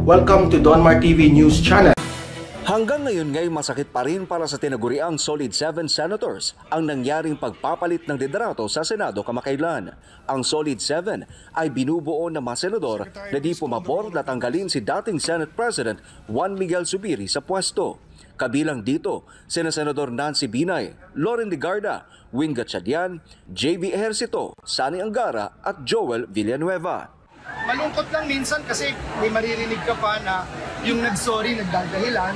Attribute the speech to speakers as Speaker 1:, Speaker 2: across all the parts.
Speaker 1: Welcome to Donmar TV News Channel.
Speaker 2: Hanggang ngayon masakit pa rin para sa tinaguriang Solid 7 Senators ang nangyaring pagpapalit ng liderato sa Senado kamakailan. Ang Solid 7 ay binubuo ng mga senador na di pumabor na tanggalin si dating Senate President Juan Miguel Zubiri sa pwesto. Kabilang dito, sina Senador Nancy Binay, Loren Legarda, Win Gatchalian, JV Ejercito, Sani Angara at Joel Villanueva.
Speaker 3: Malungkot lang minsan kasi may maririnig ka pa na yung nagsorry nagdadahilan,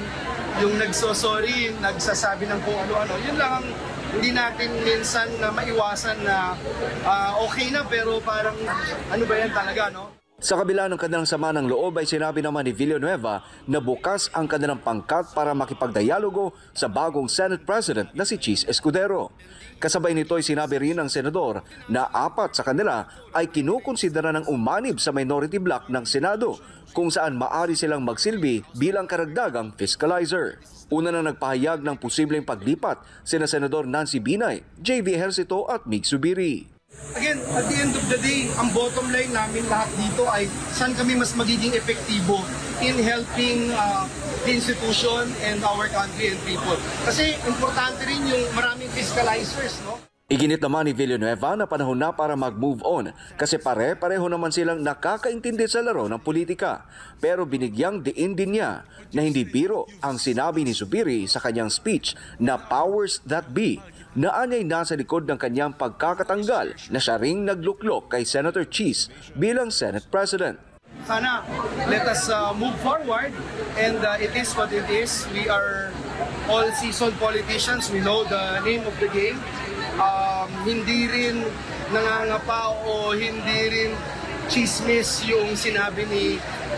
Speaker 3: yung nagsosorry nagsasabi ng kung ano-ano. Yun lang ang hindi natin minsan na maiwasan na okay na pero parang ano ba yan talaga, no?
Speaker 2: Sa kabila ng kanilang sama ng loob ay sinabi naman ni Villanueva na bukas ang kanilang pangkat para makipagdialogo sa bagong Senate President na si Chis Escudero. Kasabay nito ay sinabi rin ng senador na 4 sa kanila ay kinukonsidera ng umanib sa minority bloc ng Senado kung saan maaari silang magsilbi bilang karagdagang fiscalizer. Una na nagpahayag ng posibleng paglipat sina Senador Nancy Binay, JV Ejercito at Mig Zubiri.
Speaker 3: Again, at the end of the day, ang bottom line namin lahat dito ay saan kami mas magiging epektibo in helping the institution and our country and people. Kasi importante rin yung maraming fiscalizers, no?
Speaker 2: Iginit naman ni Villanueva na panahon na para mag-move on kasi pare-pareho naman silang nakakaintindi sa laro ng politika. Pero binigyang diin din niya na hindi biro ang sinabi ni Zubiri sa kanyang speech na powers that be na anya'y nasa likod ng kanyang pagkakatanggal na siya ring nagluklok kay Senator Chis bilang Senate President.
Speaker 3: Sana let us move forward and it is what it is. We are all seasoned politicians. We know the name of the game. Hindi rin nangangapa o hindi rin chismis yung sinabi ni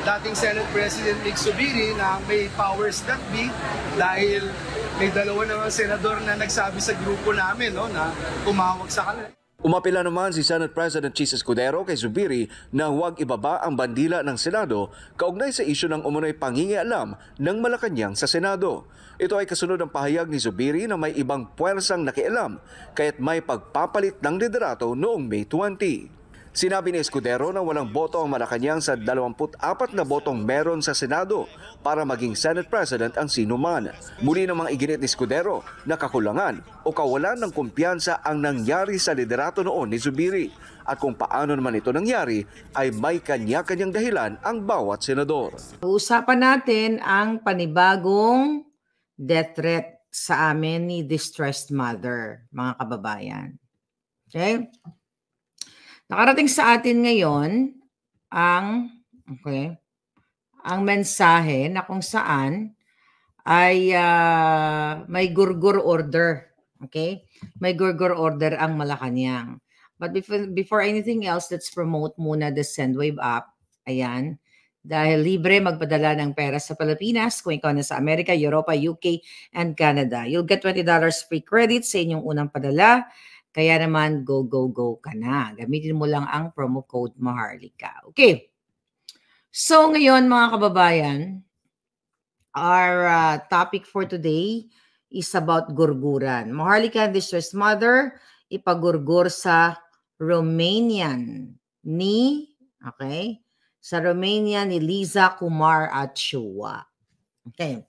Speaker 3: dating Senate President Mig Zubiri na may powers that be dahil may dalawa namang senador na nagsabi sa grupo namin, no, na tumawag sa kanila.
Speaker 2: Umapila naman si Senate President Chis Escudero kay Zubiri na huwag ibaba ang bandila ng Senado kaugnay sa isyu ng umunoy pangingialam ng Malacanang sa Senado. Ito ay kasunod ng pahayag ni Zubiri na may ibang puwersang nakialam kaya't may pagpapalit ng liderato noong May 20. Sinabi ni Escudero na walang boto ang Malacanang sa 24 na botong meron sa Senado para maging Senate President ang sinuman. Muli namang iginit ni Escudero na kakulangan o kawalan ng kumpiyansa ang nangyari sa liderato noon ni Zubiri at kung paano naman ito nangyari ay may kanya-kanyang dahilan ang bawat senador.
Speaker 4: Usapan natin ang panibagong death threat sa amin ni distressed mother, mga kababayan. Okay? Nakarating sa atin ngayon ang mensahe na kung saan ay may gurgur order. Okay? May gurgur order ang Malacanang. But before anything else, let's promote muna the Sendwave app. Ayan. Dahil libre magpadala ng pera sa Pilipinas kung ikaw na sa Amerika, Europa, UK, and Canada. You'll get $20 free credit sa inyong unang padala. Kaya naman, go, go, go ka na. Gamitin mo lang ang promo code Maharlika. Okay. So ngayon mga kababayan, our topic for today is about gurguran. Maharlika and distressed mother, ipagurgur sa Romanian ni Liza Kumar at Chua. Okay.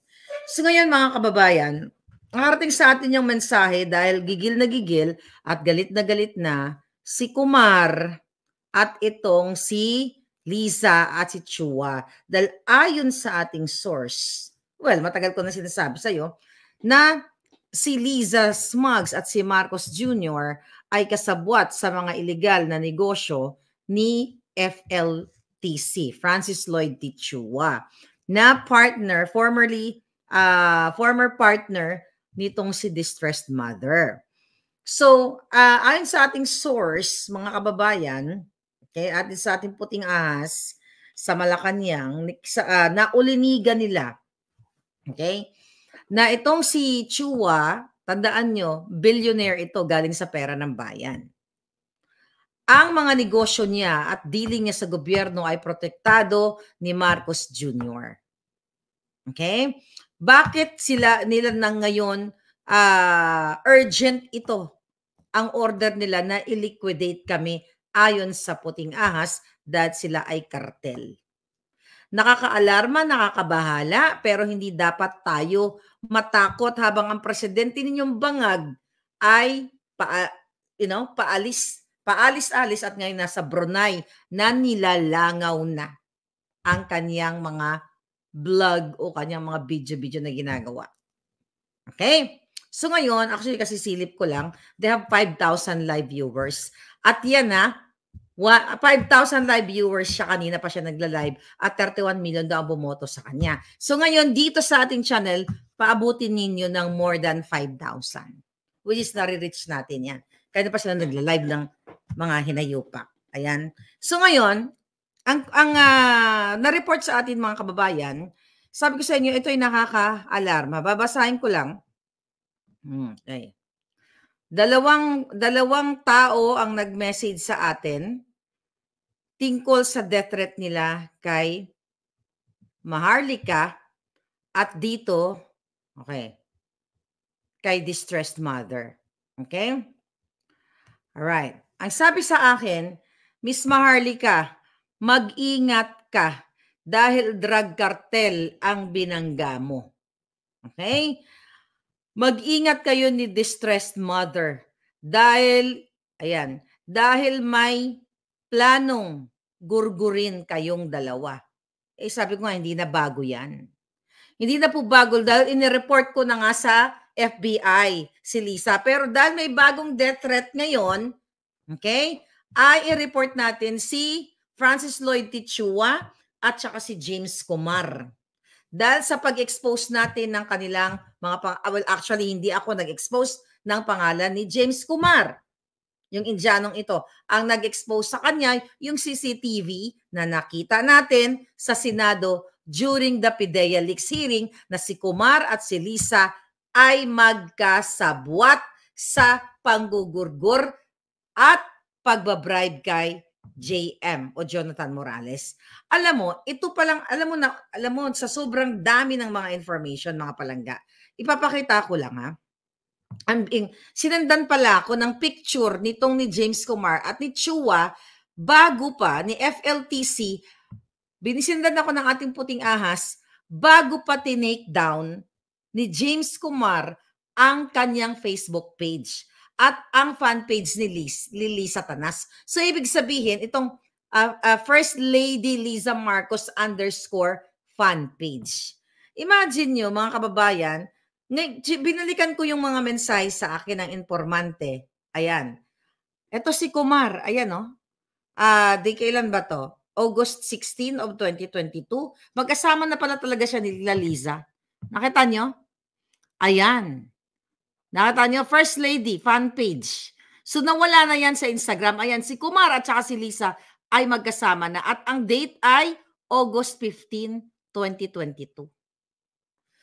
Speaker 4: So ngayon mga kababayan, nakarating sa atin yung mensahe dahil gigil na gigil at galit na si Kumar at itong si Liza at si Chua. Dahil ayon sa ating source, well, matagal ko na sinasabi sa'yo, na si Liza Smugs at si Marcos Jr. ay kasabwat sa mga illegal na negosyo ni FLTC, Francis Lloyd T. Chua, na partner, former partner nitong si distressed mother. So, ayon sa ating source, mga kababayan, okay, at sa ating puting ahas sa Malacanang, naulinigan nila, okay, na itong si Chua, tandaan nyo, billionaire ito galing sa pera ng bayan. Ang mga negosyo niya at dealing niya sa gobyerno ay protektado ni Marcos Jr. Okay? Bakit nila nang ngayon urgent ito ang order nila na i-liquidate kami ayon sa puting ahas dahil sila ay kartel? Nakakaalarma, nakakabahala, pero hindi dapat tayo matakot habang ang presidente ninyong bangag ay paalis-alis at ngayon nasa Brunei na nilalangaw na ang kanyang mga vlog o kanyang mga video-video na ginagawa. Okay? So ngayon, actually kasi silip ko lang, they have 5,000 live viewers. At yan 5,000 live viewers siya, kanina pa siya nagla-live at 31 million daw ang bumoto sa kanya. So ngayon, dito sa ating channel, paabutin ninyo ng more than 5,000. Which is nare-reach natin yan. Kaya pa sila nagla-live ng mga hinayupak. Ayan. So ngayon, ang na-report sa atin mga kababayan, sabi ko sa inyo, ito ay nakaka-alarma. Babasahin ko lang. Okay. Dalawang tao ang nag-message sa atin tungkol sa death threat nila kay Maharlika at dito, kay distressed mother. Okay? Alright. Ang sabi sa akin, Miss Maharlika, mag-ingat ka dahil drug cartel ang binangga mo. Okay? Mag-ingat kayo ni distressed mother dahil may planong gurgurin kayong dalawa. Sabi ko nga, hindi na bago yan. Hindi na po bago dahil inireport ko na nga sa FBI si Lisa. Pero dahil may bagong death threat ngayon, ay i-report natin si Francis Lloyd Tichua at saka si James Kumar. Dahil sa pag-expose natin ng kanilang mga actually hindi ako nag-expose ng pangalan ni James Kumar. Yung Indianong ito, ang nag-expose sa kanya yung CCTV na nakita natin sa Senado during the PIDEA Leaks hearing na si Kumar at si Lisa ay magkasabwat sa panggugurgur at pagbabribe kay JM o Jonathan Morales. Alam mo, ito pa lang, alam mo sa sobrang dami ng mga information, mga palangga. Ipapakita ko lang sinandan pala ako ng picture nitong ni James Kumar at ni Chua bago pa ni FLTC. Binisindan ako ng ating puting ahas bago pa tinake down ni James Kumar ang kanyang Facebook page at ang fan page ni Lisa Tanas. So ibig sabihin, itong First Lady Liza Marcos _ fan page. Imagine nyo mga kababayan, binalikan ko yung mga mensahe sa akin ng informante. Ayan. Ito si Kumar. Ayan di kailan ba to? August 16 of 2022. Magkasama na pala talaga siya ni Liza. Nakita nyo? Ayan. Nakita nyo? First Lady, fan page. So nawala na yan sa Instagram. Ayan, si Kumar at saka si Lisa ay magkasama na. At ang date ay August 15, 2022.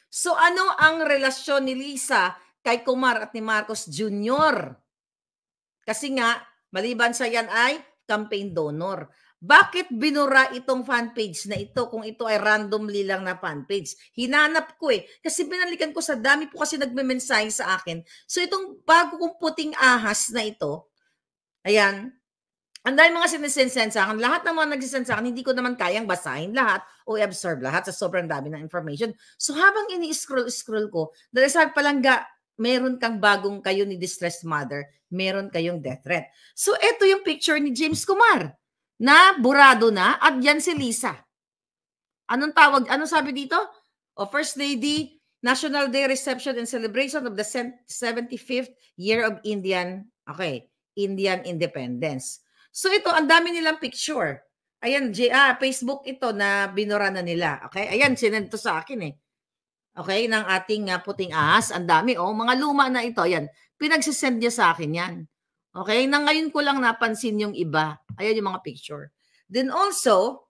Speaker 4: So ano ang relasyon ni Lisa kay Kumar at ni Marcos Jr.? Kasi nga, maliban sa yan ay campaign donor. Bakit binura itong fanpage na ito kung ito ay randomly lang na fanpage? Hinanap ko kasi binalikan ko sa dami po kasi nagme-mensahe sa akin. So itong bago kong puting ahas na ito, ayan, ang dahil mga sinisend sa akin, lahat ng mga nagsisend sa akin, hindi ko naman kayang basahin lahat o i-absorb lahat sa sobrang dami ng information. So habang ini-scroll ko, dahil sabi palangga, meron kang bagong kayo ni distressed mother, meron kayong death threat. So ito yung picture ni James Kumar na burado na at yan si Lisa. Anong tawag? Anong sabi dito? First Lady, National Day Reception and Celebration of the 75th Year of Indian Independence. So ito, ang dami nilang picture. Ayan, Facebook ito na binura na nila. Okay? Ayan, sinend to sa akin Okay, ng ating puting ahas. Ang dami, mga luma na ito. Ayan, pinagsisend niya sa akin yan. Okay, na ngayon ko lang napansin yung iba. Ayan yung mga picture. Then also,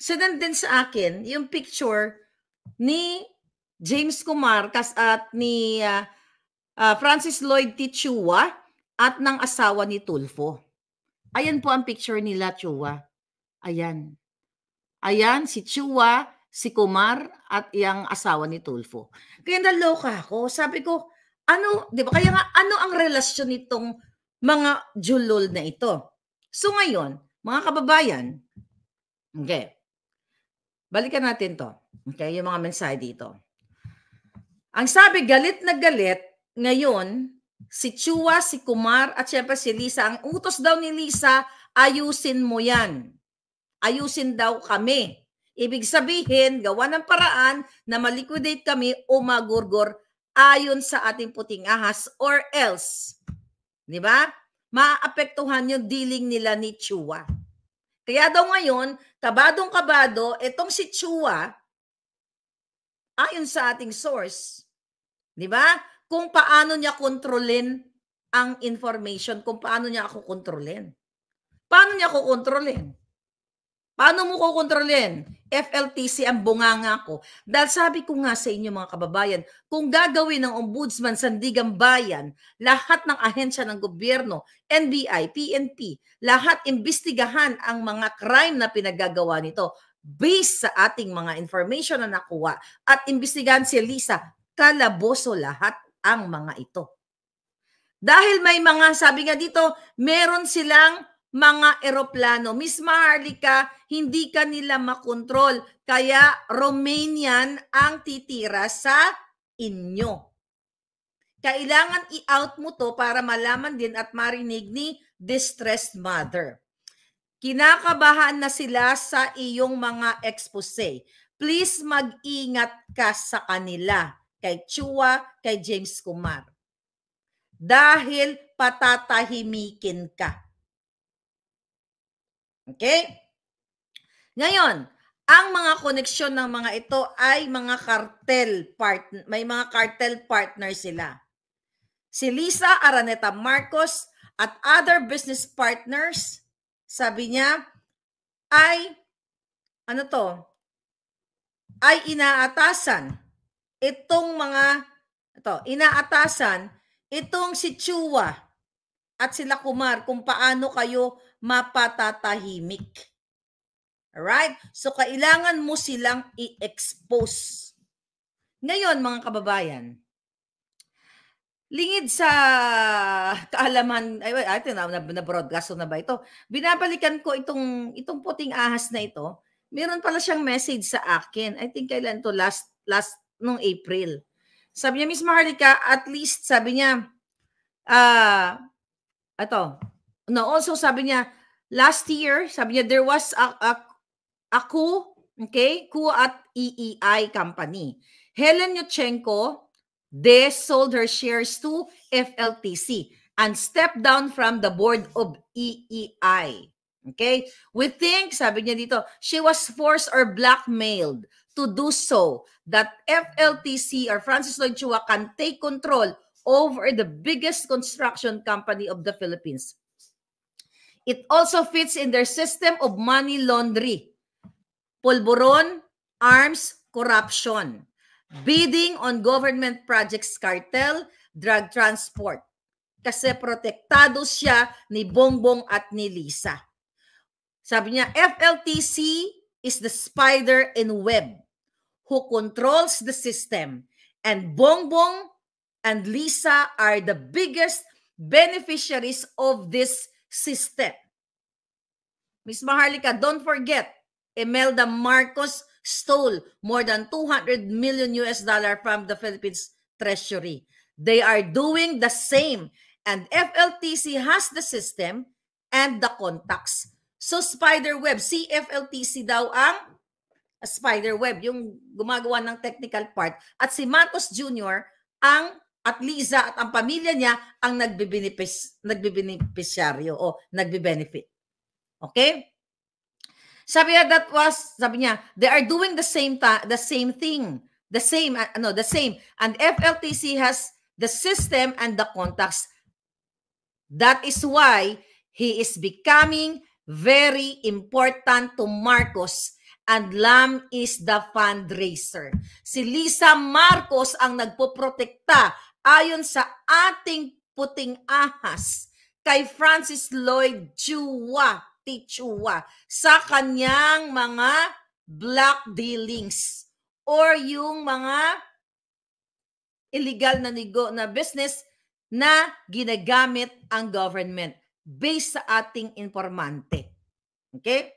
Speaker 4: sinend din sa akin yung picture ni James Kumar at ni Francis Lloyd Tichua at ng asawa ni Tulfo. Ayan po ang picture nila, Chua. Ayan. Ayan, si Chua, si Kumar, at yung asawa ni Tulfo. Kaya naloka ako. Sabi ko, di ba? Kaya nga, ano ang relasyon nitong mga julol na ito? So ngayon, Mga kababayan, okay, balikan natin to. Okay, yung mga mensahe dito. Ang sabi, galit na galit, ngayon, si Chua, si Kumar, at syempre si Lisa. Ang utos daw ni Lisa, ayusin mo yan. Ayusin daw kami. Ibig sabihin, gawa ng paraan na maliquidate kami o magurgor ayon sa ating puting ahas or else. Di ba? Maapektuhan yung dealing nila ni Chua. Kaya daw ngayon, kabadong-kabado, itong si Chua, ayon sa ating source, di ba? Kung paano niya kontrolin ang information, kung paano niya ako kontrolin. Paano niya ako kontrolin? Paano mo ko kontrolin? FLTC ang bunganga ko. Dahil sabi ko nga sa inyo mga kababayan, kung gagawin ng Ombudsman Sandigan Bayan, lahat ng ahensya ng gobyerno, NBI, PNP, lahat imbestigahan ang mga crime na pinagagawa nito based sa ating mga information na nakuha at imbestigahan si Lisa, kalaboso lahat ang mga ito. Dahil may mga, sabi nga dito, meron silang mga eroplano. Miss Maharlika, hindi ka nila makontrol. Kaya Romanian ang titira sa inyo. Kailangan i-out mo to para malaman din at marinig ni distressed mother. Kinakabahan na sila sa iyong mga expose. Please mag-ingat ka sa kanila. Kay Chua, kay James Kumar. Dahil patatahimikin ka. Okay? Ngayon, ang mga koneksyon ng mga ito ay mga cartel partner, may mga cartel partner sila. Si Lisa Araneta Marcos at other business partners, sabi niya, ay ay inaatasan itong si Chua at sila Kumar kung paano kayo mapatatahimik. Alright? So, kailangan mo silang i-expose. Ngayon, mga kababayan, lingid sa kaalaman, ito na-broadcast na ba ito? Binabalikan ko itong puting ahas na ito. Meron pala siyang message sa akin. I think kailan to last nung April. Sabi niya, Miss Maharlika, at least, sabi niya, also sabi niya, last year, sabi niya, there was a coup, okay? Coup at EEI company. Helen Yurchenko, they sold her shares to FLTC and stepped down from the board of EEI. Okay? We think, sabi niya dito, she was forced or blackmailed to do so that FLTC or Francis Lloyd Chua can take control over the biggest construction company of the Philippines. It also fits in their system of money laundering, pulburon, arms, corruption, bidding on government projects, cartel, drug transport. Kasi protektado siya ni Bongbong at ni Lisa. Sabi niya, FLTC is the spider in web who controls the system, and Bongbong and Lisa are the biggest beneficiaries of this system. Miss Maharlika, don't forget, Imelda Marcos stole more than $200 million from the Philippines Treasury. They are doing the same, and FLTC has the system and the contacts. So spiderweb, si FLTC daw ang spiderweb, yung gumagawa ng technical part, at si Marcos Jr. at Liza at ang pamilya niya ang nagbibeneficiaryo o nagbibenefit. Okay? Sabi niya, they are doing the same thing, the same, and FLTC has the system and the contacts. That is why he is becoming very important to Marcos, and Lam is the fundraiser. Si Lisa Marcos ang nagpoprotekta ayon sa ating puting ahas kay Francis Lloyd Chua, Tichua, sa kanyang mga black dealings or yung mga illegal na business na ginagamit ang government based sa ating informante. Okay?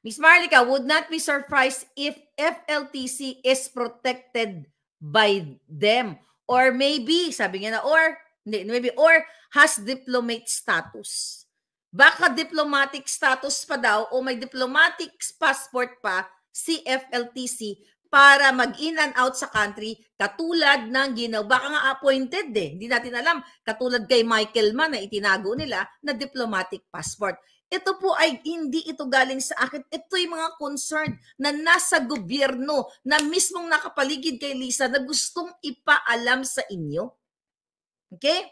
Speaker 4: Ms. Marlica, would not be surprised if FLTC is protected by them. Or maybe, sabi niya na, or has diplomatic status. Baka diplomatic status pa daw o may diplomatic passport pa si FLTC para mag-in and out sa country katulad ng ginawa. Baka nga appointed hindi natin alam. Katulad kay Michael Mann na itinago nila na diplomatic passport. Ito po ay hindi ito galing sa akin. Ito yung mga concern na nasa gobyerno na mismong nakapaligid kay Lisa na gustong ipaalam sa inyo. Okay?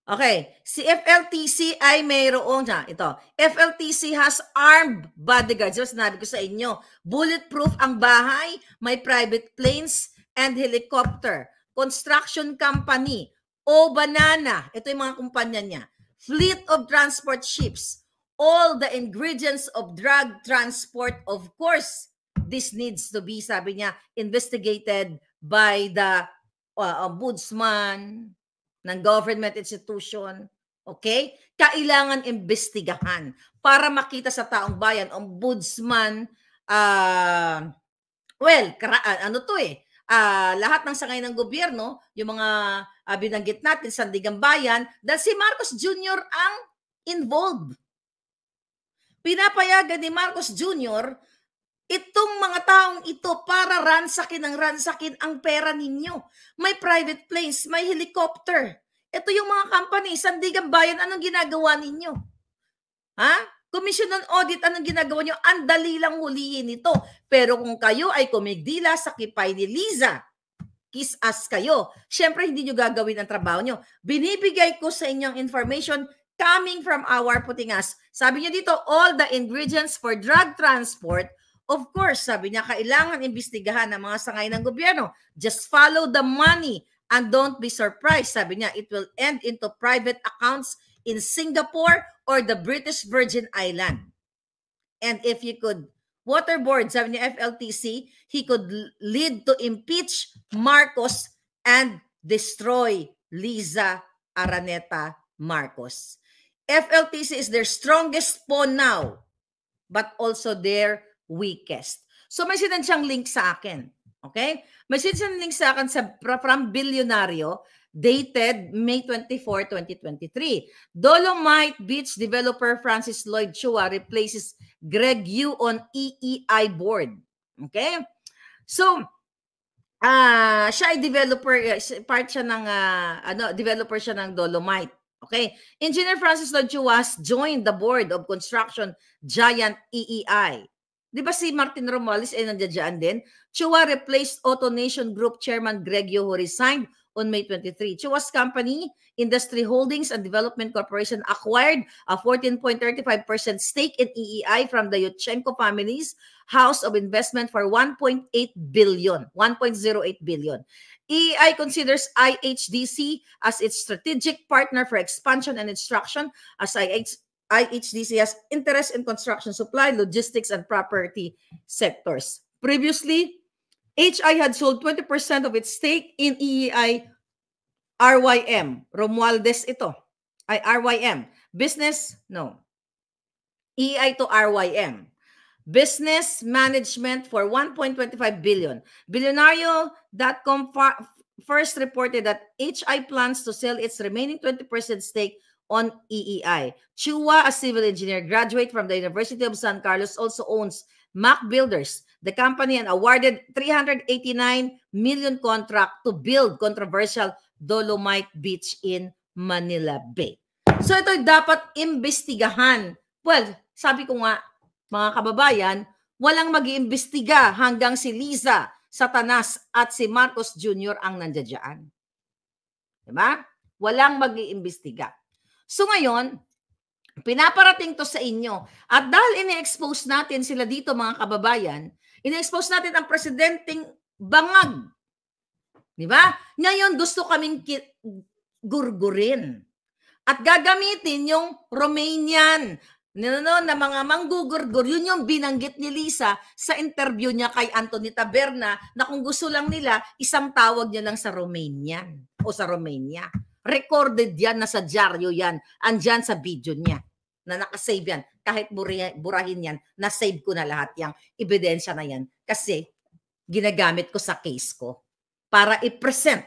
Speaker 4: Okay. Si FLTC ay mayroong, ito. FLTC has armed bodyguards. So, sinabi ko sa inyo, bulletproof ang bahay, may private planes and helicopter. Construction company, O-Banana, ito yung mga kumpanya niya. Fleet of transport ships. All the ingredients of drug transport, of course, this needs to be, sabi niya, investigated by the ombudsman ng government institution. Okay? Kailangan imbestigahan para makita sa taong bayan, ombudsman, lahat ng sangay ng gobyerno, yung mga binanggit natin, Sandigang Bayan, dahil si Marcos Jr. ang involved. Pinapayagan ni Marcos Jr. itong mga taong ito para ransakin ang pera ninyo. May private planes, may helicopter. Ito yung mga company, Sandigang Bayan, anong ginagawa ninyo? Ha? Commission on Audit, anong ginagawa nyo? Ang dali lang hulihin ito. Pero kung kayo ay kumigdila sa kipay ni Liza, kiss-ass kayo, syempre hindi nyo gagawin ang trabaho nyo. Binibigay ko sa inyong information coming from our putingas. Sabi niya dito, all the ingredients for drug transport, of course, sabi niya, kailangan imbestigahan ng mga sangay ng gobyerno. Just follow the money and don't be surprised. Sabi niya, it will end into private accounts in Singapore or the British Virgin Island. And if you could waterboard, sabi niya, FLTC, he could lead to impeach Marcos and destroy Liza Araneta Marcos. FLTC is their strongest pawn now, but also their weakest. So may sinend siyang link sa akin. Okay? May sinend siyang link sa akin from Bilyonaryo, dated May 24, 2023. Dolomite Beach developer Francis Lloyd Chua replaces Greg Yu on EEI board. Okay? So, siya ay developer, part siya ng, developer siya ng Dolomite. Okay. Engineer Francis Lloyd Chua has joined the board of construction giant EEI. Di ba si Martin Romualdez ay nandiyan din? Chua replaced AutoNation Group Chairman Greg Yu, who resigned on May 23. Chua's company, Industry Holdings and Development Corporation, acquired a 14.35% stake in EEI from the Yutchenko family's House of Investment for 1.08 billion. EEI considers IHDC as its strategic partner for expansion and instruction, as IHDC has interest in construction supply, logistics, and property sectors. Previously, HI had sold 20% of its stake in EEI RYM. Romualdez ito. Ay, RYM. EEI to RYM. Business management for 1.25 billion. Billionario.com first reported that HI plans to sell its remaining 20% stake on EEI. Chua, a civil engineer, graduate from the University of San Carlos, also owns Mac Builders, the company, and awarded 389 million contract to build controversial Dolomite Beach in Manila Bay. So ito'y dapat imbestigahan. Well, sabi ko nga, mga kababayan, walang mag-iimbestiga hanggang si Liza Satanas at si Marcos Jr. ang nandiyan. Diba? Walang mag-iimbestiga. So ngayon, pinaparating to sa inyo. At dahil ini-expose natin sila dito, mga kababayan, ini-expose natin ang presidenteng bangag. Diba? Ngayon, gusto kaming gurgurin. At gagamitin yung Romanian na mga manggugurgur. Yun yung binanggit ni Lisa sa interview niya kay Anthony Taberna na kung gusto lang nila, isang tawag niya lang sa Romanian o sa Romania. Recorded yan, nasa dyaryo yan. Andyan sa video niya. na nakasave yan. Kahit burahin yan, na-save ko na lahat yang ebidensya na yan. Kasi ginagamit ko sa case ko para i-present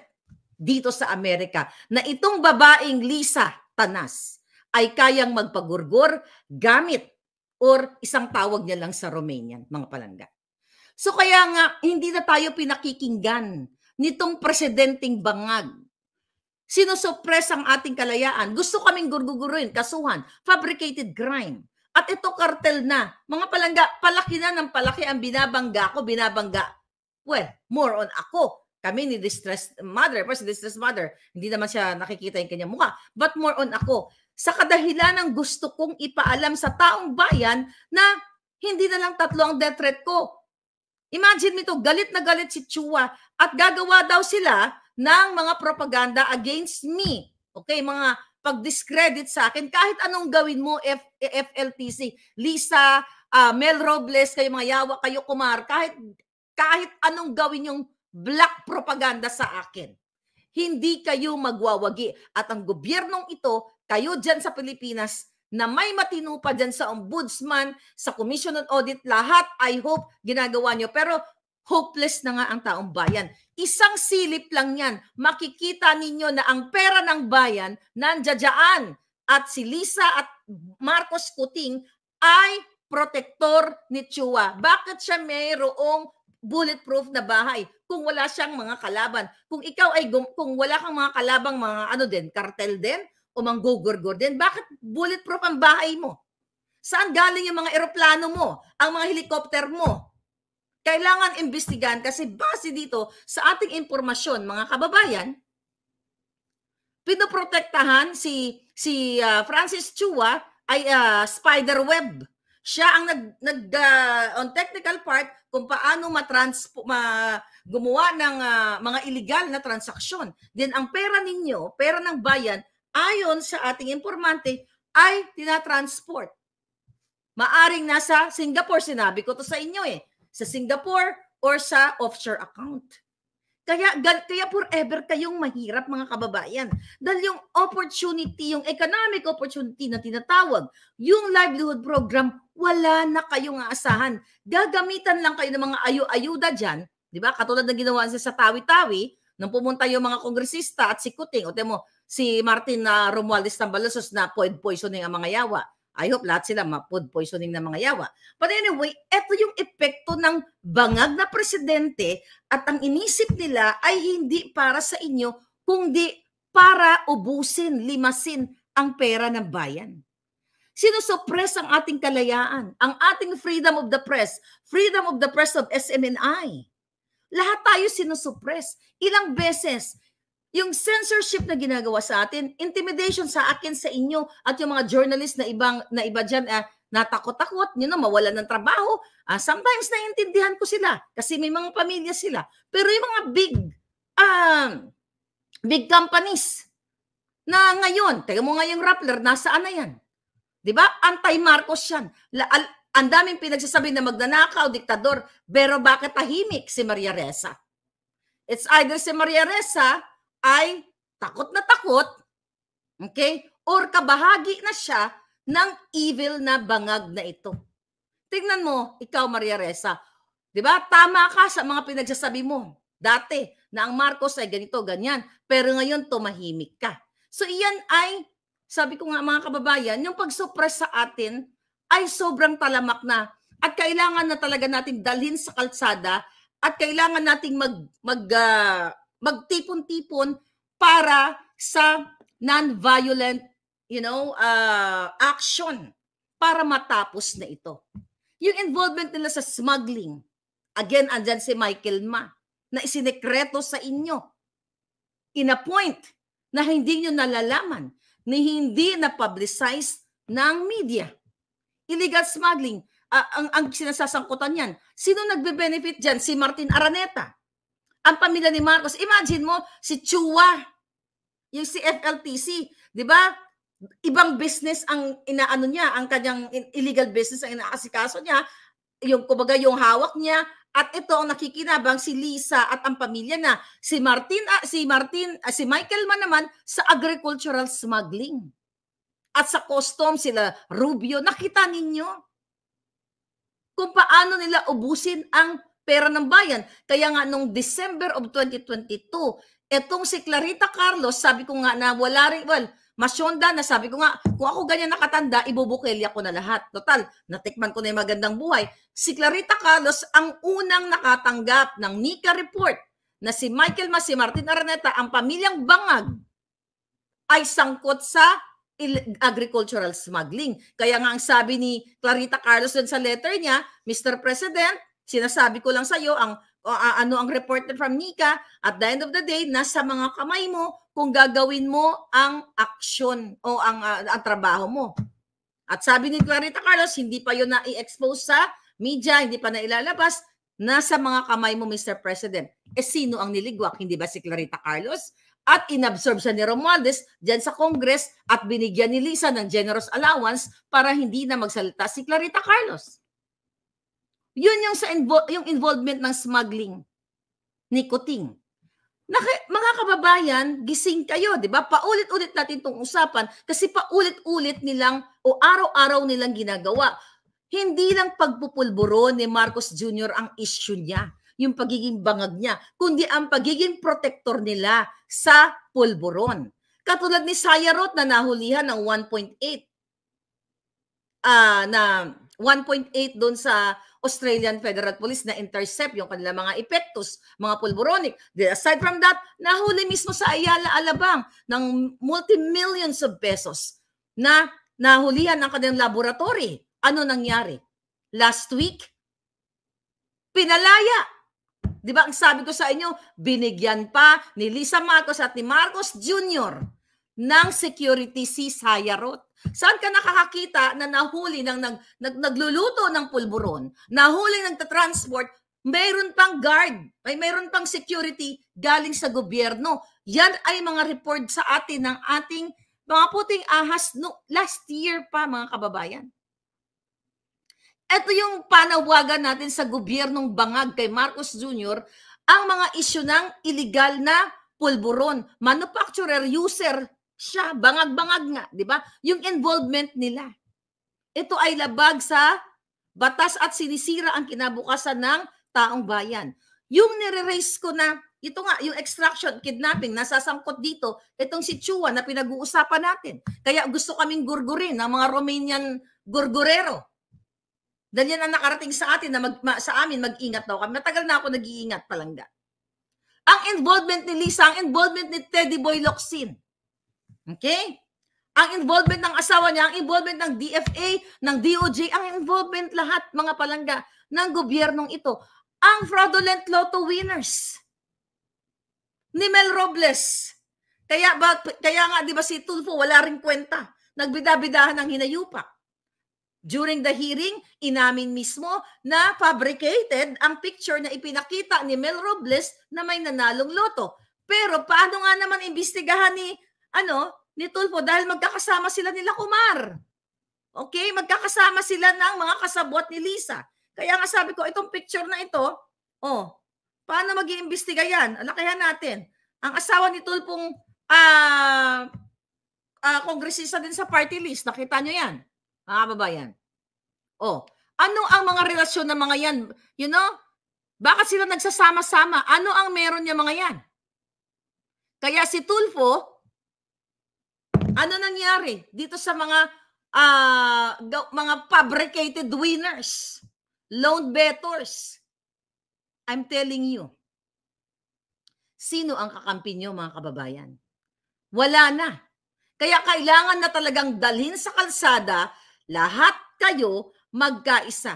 Speaker 4: dito sa Amerika na itong babaeng Lisa Tanas ay kayang magpagurgur gamit or isang tawag niya lang sa Romanian, mga palangga. So kaya nga, hindi na tayo pinakikinggan nitong presidenteng bangag. Sinusuppress ang ating kalayaan. Gusto kaming gurguguruin, kasuhan, fabricated crime. At ito kartel na. Mga palangga, palaki na ng palaki ang binabangga ko, binabangga. Well, more on ako. Kami ni Distressed Mother, first Distressed Mother, hindi naman siya nakikita yung kanyang mukha. But more on ako. Sa kadahilan ng gusto kong ipaalam sa taong bayan na hindi na lang 3 ang death threat ko. Imagine nito, galit na galit si Chua at gagawa daw sila ng mga propaganda against me. Okay, mga pag-discredit sa akin. Kahit anong gawin mo, FLTC, Lisa, Mel Robles, kayo mga yawa, kayo Kumar, kahit anong gawin yung black propaganda sa akin. Hindi kayo magwawagi. At ang gobyernong ito, kayo dyan sa Pilipinas, na may matino pa dyan sa ombudsman, sa Commission on Audit, lahat, I hope, ginagawa nyo. Pero hopeless na nga ang taong bayan. Isang silip lang yan. Makikita ninyo na ang pera ng bayan nandiyan. At si Lisa at Marcos Kuting ay protektor ni Chua. Bakit siya mayroong bulletproof na bahay kung wala siyang mga kalaban? Kung ikaw ay, kung wala kang mga kalabang mga kartel din, o manggugurgur din, bakit bulletproof ang bahay mo? Saan galing yung mga eroplano mo? Ang mga helicopter mo? Kailangan imbestigahan kasi base dito sa ating impormasyon, mga kababayan, pinoprotektahan si Francis Chua ay spiderweb. Siya ang on technical part kung paano gumawa ng mga illegal na transaksyon. Then ang pera ninyo, pera ng bayan, ayon sa ating informante, ay tinatransport. Maaring nasa Singapore, sinabi ko to sa inyo sa Singapore or sa offshore account. Kaya forever kayong mahirap, mga kababayan. Dahil yung opportunity, yung economic opportunity na tinatawag, yung livelihood program, wala na kayong aasahan. Gagamitan lang kayo ng mga ayuda dyan, di ba? Katulad ng ginawa sa Tawi-Tawi, nung pumunta yung mga kongresista at si Kuting, o temo, si Martin Romualdez Tambalosos na food poisoning ang mga yawa. I hope lahat sila food poisoning na mga yawa. But anyway, ito yung epekto ng bangag na presidente at ang inisip nila ay hindi para sa inyo, kundi para ubusin, limasin ang pera ng bayan. Sinusuppress ang ating kalayaan, ang ating freedom of the press of SMNI. Lahat tayo sinusuppress. Ilang beses, yung censorship na ginagawa sa atin, intimidation sa akin, sa inyo, at yung mga journalist na iba dyan, natakot-takot, mawalan ng trabaho. Sometimes naiintindihan ko sila kasi may mga pamilya sila. Pero yung mga big companies na ngayon, teka mo nga yung Rappler, nasaan na yan? Diba? Anti-Marcos yan. Ang daming pinagsasabi na magnanakaw, diktador, pero bakit tahimik si Maria Ressa? It's either si Maria Ressa ay takot na takot, okay? Or kabahagi na siya ng evil na bangag na ito. Tingnan mo, ikaw Maria Ressa, di ba? Tama ka sa mga pinagsasabi mo dati na ang Marcos ay ganito, ganyan. Pero ngayon tumahimik ka. So iyan ay, sabi ko nga mga kababayan, yung pag-suppress sa atin ay sobrang talamak na. At kailangan na talaga natin dalhin sa kalsada at kailangan nating magtipon-tipon para sa non-violent, action para matapos na ito. Yung involvement nila sa smuggling, again, andyan si Michael Ma, na isinekreto sa inyo. In-appoint na hindi nyo nalalaman, ni hindi na-publicize ng media. Illegal smuggling, ang sinasasangkutan yan. Sino nagbe-benefit dyan? Si Martin Araneta. Ang pamilya ni Marcos. Imagine mo, si Chua, yung si FLTC, di ba? Ibang business ang inaano niya, ang kanyang illegal business ang inaasikaso niya, yung kumbaga yung hawak niya, at ito ang nakikinabang si Lisa at ang pamilya na si Michael Man naman sa agricultural smuggling. At sa customs, sila Rubio, nakita ninyo kung paano nila ubusin ang pera ng bayan. Kaya nga nung December of 2022, etong si Clarita Carlos, sabi ko nga na wala rin, well, masyonda na sabi ko nga, kung ako ganyan nakatanda, ibubukilya ko na lahat. Total, natikman ko na yung magandang buhay. Si Clarita Carlos ang unang nakatanggap ng NICA report na si Michael Mas, si Martin Araneta, ang pamilyang Bangag ay sangkot sa agricultural smuggling. Kaya nga ang sabi ni Clarita Carlos dun sa letter niya, Mr. President, sinasabi ko lang sa iyo ang ano ang report from NICA, at the end of the day, nasa mga kamay mo kung gagawin mo ang aksyon o ang trabaho mo. At sabi ni Clarita Carlos, hindi pa yun na-i-expose sa media, hindi pa na ilalabas, nasa mga kamay mo, Mr. President. Sino ang niligwak? Hindi ba si Clarita Carlos? At inabsorb siya ni Romualdez dyan sa Congress at binigyan ni Lisa ng generous allowance para hindi na magsalita si Clarita Carlos. Yun yung sa yung involvement ng smuggling ni Kuting. Mga kababayan, gising kayo, di ba? Paulit-ulit natin itong usapan kasi paulit-ulit nilang o araw-araw nilang ginagawa. Hindi lang pagpupulburo ni Marcos Jr. ang issue niya, yung pagiging bangag niya, kundi ang pagiging protector nila sa pulburon. Katulad ni Sayarot na nahulihan ng 1.8 doon sa Australian Federal Police na intercept yung kanilang mga epektos, mga pulburonic. Aside from that, nahuli mismo sa Ayala, Alabang ng multi-millions of pesos na nahulihan ng kanilang laboratory. Ano nangyari? Last week, pinalaya. Di ba ang sabi ko sa inyo, binigyan pa ni Lisa Marcos at ni Marcos Jr. ng security si Sayarot. Saan ka nakakakita na nahuli ng nagluluto ng pulburon, nahuli ng transport, mayroon pang guard, mayroon pang security galing sa gobyerno. Yan ay mga report sa atin ng ating mga puting ahas last year pa, mga kababayan. Ito yung panawagan natin sa gobyernong Bangag kay Marcos Jr., ang mga isyu ng illegal na pulburon. Manufacturer, user siya, bangag-bangag nga, di ba? Yung involvement nila. Ito ay labag sa batas at sinisira ang kinabukasan ng taong bayan. Yung nire-raise ko na, ito nga, yung extraction, kidnapping, nasasangkot dito, itong si Chua na pinag-uusapan natin. Kaya gusto kaming gurgurin ng mga Romanian gurgurero. Dahil yan ang nakarating sa atin na sa amin mag-ingat daw kami. Matagal na ako nag-iingat palangga. Ang involvement ni Lisa, ang involvement ni Teddy Boy Locsin. Okay? Ang involvement ng asawa niya, ang involvement ng DFA, ng DOJ, ang involvement lahat, mga palangga, ng gobyernong ito. Ang fraudulent lotto winners ni Mel Robles. Kaya nga, di ba si Tulfo, wala ring kwenta. Nagbidabidahan ng hinayupak. During the hearing, inamin mismo na fabricated ang picture na ipinakita ni Mel Robles na may nanalong loto. Pero paano nga naman imbestigahan ni Tulfo dahil magkakasama sila nila Kumar. Okay? Magkakasama sila ng mga kasabwat ni Lisa. Kaya nga sabi ko, itong picture na ito, paano mag-iimbestiga yan? Alakihan natin. Ang asawa ni Tulfong kongresista din sa party list. Nakita nyo yan? Mga kababayan. Ano ang mga relasyon ng mga yan? You know? Bakit sila nagsasama-sama? Ano ang meron niya mga yan? Kaya si Tulfo, ano nangyari dito sa mga fabricated winners, loan bettors? I'm telling you, sino ang kakampi nyo, mga kababayan? Wala na. Kaya kailangan na talagang dalhin sa kalsada lahat kayo magkaisa.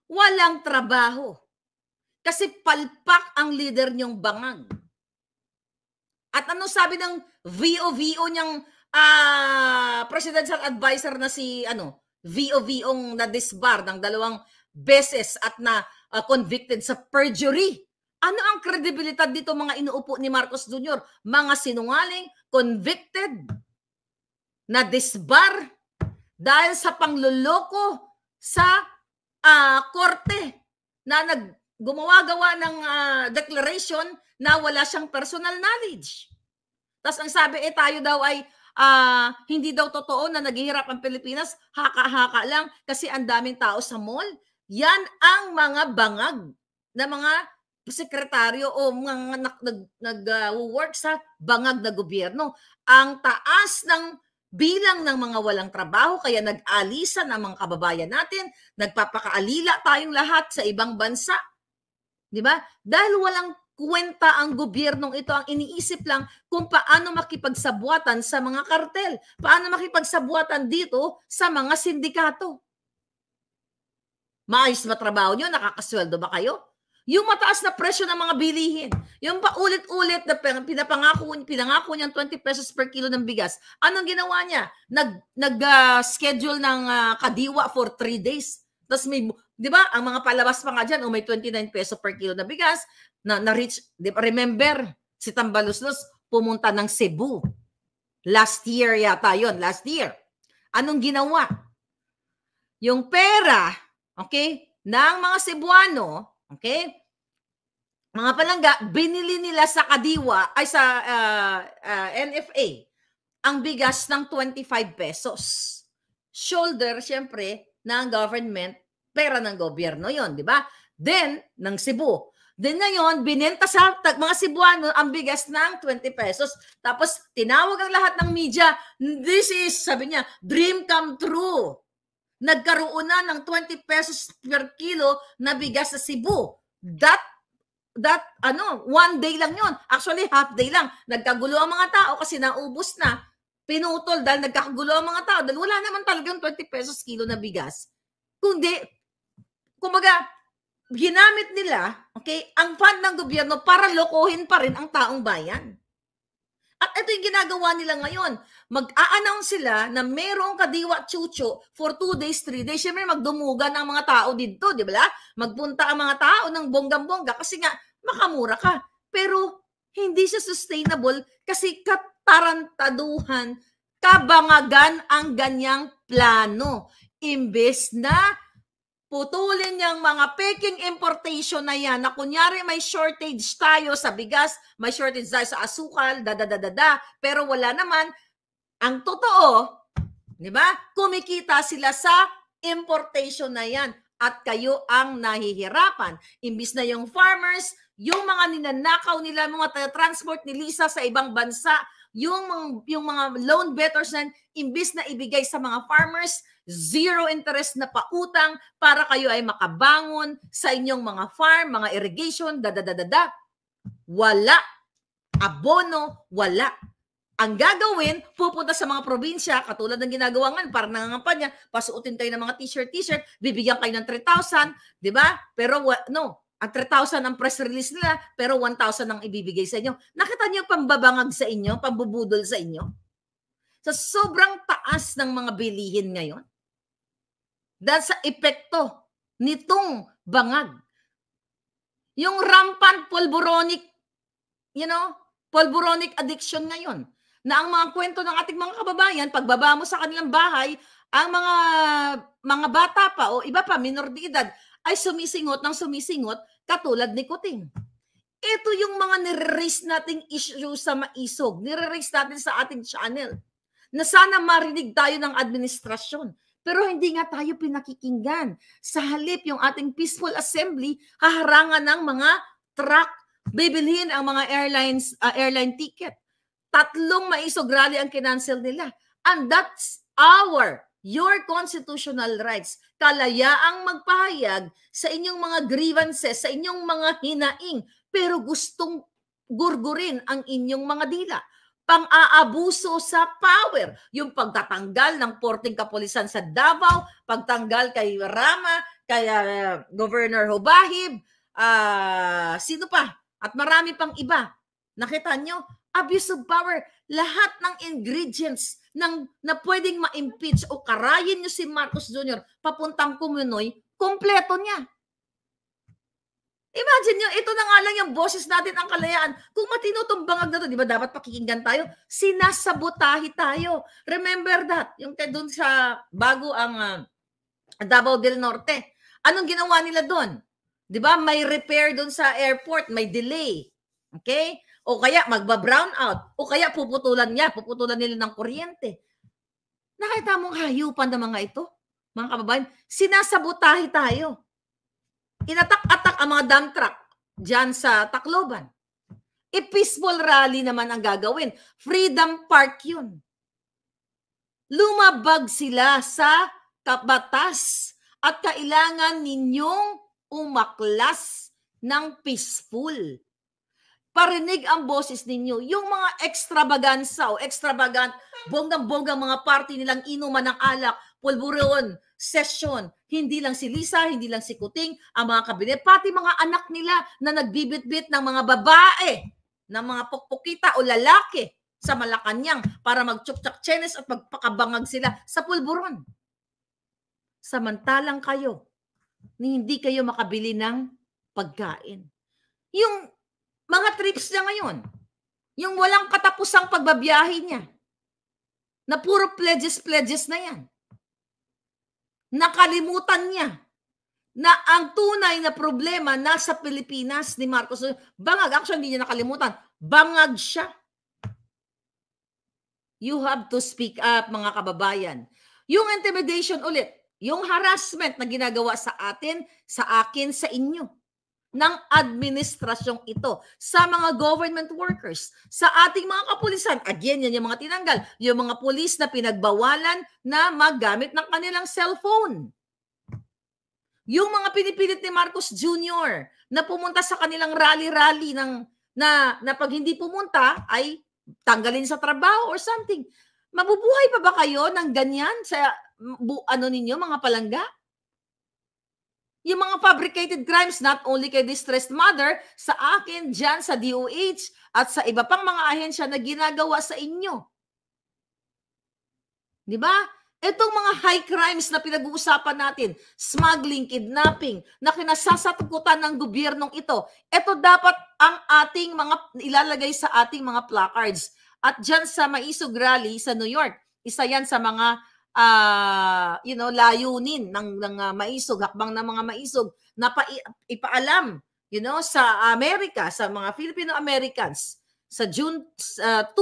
Speaker 4: Walang trabaho. Kasi palpak ang leader niyong Bangag. At ano sabi ng VO niyang presidential advisor na si VO-VO'ng na-disbar ng 2 beses at na convicted sa perjury. Ano ang kredibilidad dito, mga inuupo ni Marcos Jr.? Mga sinungaling, convicted, na-disbar dahil sa pangluloko sa korte na gumawa-gawa ng declaration na wala siyang personal knowledge. Tapos ang sabi, tayo daw ay hindi daw totoo na naghihirap ang Pilipinas, haka-haka lang kasi ang daming tao sa mall. Yan ang mga bangag na mga sekretaryo o mga nag-work sa bangag na gobyerno. Ang taas ng bilang ng mga walang trabaho, kaya nag-alisan ang mga kababayan natin, nagpapakaalila tayong lahat sa ibang bansa. Di ba? Dahil walang kwenta ang gobyernong ito, ang iniisip lang kung paano makipagsabuatan sa mga kartel, paano makipagsabuatan dito sa mga sindikato. Maayos ba trabaho nyo? Nakakasweldo ba kayo? Yung mataas na presyo ng mga bilihin, yung paulit-ulit na pinangako niyang 20 pesos per kilo ng bigas, anong ginawa niya? Nag-schedule ng kadiwa for 3 days. Tapos may, di ba, ang mga palabas pa nga dyan, may 29 peso per kilo na bigas, na-reach, remember, si Tambaluslos pumunta ng Cebu. Last year yata yon, last year. Anong ginawa? Yung pera, okay, ng mga Cebuano, okay, mga palangga, binili nila sa kadiwa, ay sa NFA, ang bigas ng 25 pesos. Shoulder, syempre, ng government, pera ng gobyerno yon, di ba? Then, ng Cebu. Then ngayon, binenta sa mga Cebuano ang bigas ng 20 pesos. Tapos, tinawag ang lahat ng media, this is, sabi niya, dream come true. Nagkaroon na ng 20 pesos per kilo na bigas sa Cebu. That, one day lang yon. Actually, half day lang. Nagkagulo ang mga tao kasi naubos na. Pinutol dahil nagkakagulo ang mga tao. Dahil wala naman talagang 20 pesos kilo na bigas. Kundi, kumbaga, ginamit nila, okay, ang fund ng gobyerno para lokohin pa rin ang taong bayan. At ito yung ginagawa nila ngayon. Mag-a-announce sila na merong kadiwa chucho for 2 days, 3 days. Siyempre, magdumugan ang mga tao dito, di ba? Magpunta ang mga tao ng bonggang-bongga kasi nga, makamura ka. Pero, hindi siya sustainable kasi katarantaduhan, kabangagan ang ganyang plano. Imbes na putulin niyang mga peking importation na yan, na kunyari may shortage tayo sa bigas, may shortage tayo sa asukal, pero wala naman. Ang totoo, di ba? Kumikita sila sa importation na yan at kayo ang nahihirapan. Imbis na yung farmers, yung mga ninanakaw nila, mga transport ni Lisa sa ibang bansa, yung mga loan bettors na imbis na ibigay sa mga farmers, zero interest na pautang para kayo ay makabangon sa inyong mga farm, mga irrigation, wala. Abono, wala. Ang gagawin, pupunta sa mga probinsya, katulad ng ginagawa ngayon, parang nangangampanya, pasuotin kayo ng mga t-shirt, bibigyan kayo ng 3,000, di ba? Pero no, ang 3,000 ang press release nila, pero 1,000 ang ibibigay sa inyo. Nakita niyo pambabangag sa inyo, pambubudol sa inyo? Sa sobrang taas ng mga bilihin ngayon, dahil sa epekto nitong bangag. Yung rampant pulboronic, pulboronic addiction ngayon, na ang mga kwento ng ating mga kababayan, pagbaba mo sa kanilang bahay, ang mga bata pa o iba pa, minor de edad, ay sumisingot ng sumisingot katulad ni Kuting. Ito yung mga nire-raise nating issue sa Maisog, nire-raise natin sa ating channel, na sana marinig tayo ng administrasyon. Pero hindi nga tayo pinakikinggan. Sa halip, yung ating peaceful assembly, haharangan ng mga truck, bibilhin ang mga airline ticket. 3 Maisog rally ang kinancel nila. And that's your constitutional rights. Kalayaang magpahayag sa inyong mga grievances, sa inyong mga hinaing, pero gustong gurgurin ang inyong mga dila. Pang-aabuso sa power, yung pagtatanggal ng porting kapulisan sa Davao, pagtanggal kay Rama, kay Governor Hobahib, sino pa? At marami pang iba. Nakita nyo? Abuse of power. Lahat ng ingredients na pwedeng ma-impeach o karayin nyo si Marcos Jr. papuntang Kumunoy, kompleto niya. Imagine nyo, ito na nga lang yung boses natin ang kalayaan. Kung matino itong bangag na to, di ba dapat pakikinggan tayo? Sinasabotahe tayo. Remember that? Yung doon sa bago ang Davao del Norte. Anong ginawa nila doon? Di ba? May repair doon sa airport, may delay. Okay? o kaya magba-brown out, o kaya puputulan nila ng kuryente. Nakita mong hayupan ng mga ito, mga kababayan, sinasabotahe tayo. Inatak-atak ang mga dump truck dyan sa Tacloban. Peaceful rally naman ang gagawin. Freedom Park yun. Lumabag sila sa batas at kailangan ninyong umaklas ng peaceful. Parinig ang boses ninyo. Yung mga extravaganza o extravagant, bonggang-bonggang mga party nilang inuman ng alak, pulburon, session. Hindi lang si Lisa, hindi lang si Kuting, ang mga kabinet, pati mga anak nila na nagbibit-bit ng mga babae, ng mga pukpukita o lalaki sa Malacanang para magtsuktsak-chenes at magpakabangag sila sa pulburon. Samantalang kayo, hindi kayo makabili ng pagkain. Yung mga trips niya ngayon, yung walang katapusang pagbabiyahe niya, na puro pledges na yan. Nakalimutan niya na ang tunay na problema nasa Pilipinas ni Marcos. Bangag, actually hindi niya nakalimutan. Bangag siya. You have to speak up, mga kababayan. Yung intimidation ulit, yung harassment na ginagawa sa atin, sa akin, sa inyo, ng administrasyong ito, sa mga government workers, sa ating mga kapulisan. Again, yan yung mga tinanggal. Yung mga pulis na pinagbawalan na maggamit ng kanilang cellphone. Yung mga pinipilit ni Marcos Jr. na pumunta sa kanilang rally-rally na pag hindi pumunta ay tanggalin sa trabaho or something. Mabubuhay pa ba kayo ng ganyan sa ninyo, mga palangga? Yung mga fabricated crimes, not only kay distressed mother, sa akin, dyan, sa DOH, at sa iba pang mga ahensya na ginagawa sa inyo. Di ba? Itong mga high crimes na pinag-uusapan natin, smuggling, kidnapping, na kinasasatukutan ng gobyernong ito, ito dapat ang ating mga ilalagay sa ating mga placards. At dyan sa Maisog Rally sa New York, isa yan sa mga layunin ng maisog, hakbang ng mga maisog na ipaalam, sa Amerika, sa mga Filipino-Americans sa June 2.